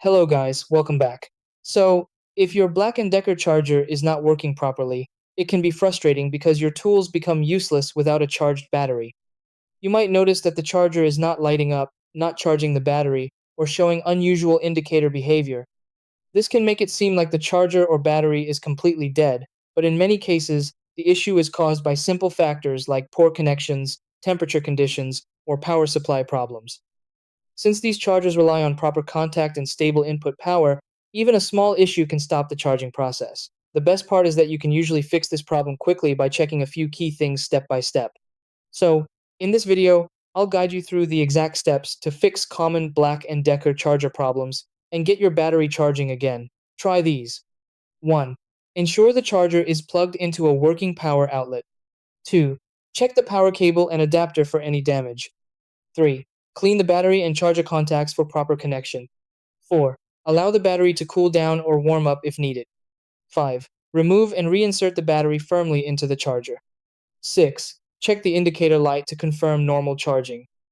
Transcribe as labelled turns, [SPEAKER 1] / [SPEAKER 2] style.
[SPEAKER 1] Hello guys, welcome back. If your Black& Decker charger is not working properly, it can be frustrating because your tools become useless without a charged battery. You might notice that the charger is not lighting up, not charging the battery, or showing unusual indicator behavior. This can make it seem like the charger or battery is completely dead, but in many cases, the issue is caused by simple factors like poor connections, temperature conditions, or power supply problems. Since these chargers rely on proper contact and stable input power, even a small issue can stop the charging process. The best part is that you can usually fix this problem quickly by checking a few key things step by step. So, in this video, I'll guide you through the exact steps to fix common Black& Decker charger problems and get your battery charging again. Try these. 1. Ensure the charger is plugged into a working power outlet. 2. Check the power cable and adapter for any damage. 3. Clean the battery and charger contacts for proper connection. 4. Allow the battery to cool down or warm up if needed. 5. Remove and reinsert the battery firmly into the charger. 6. Check the indicator light to confirm normal charging.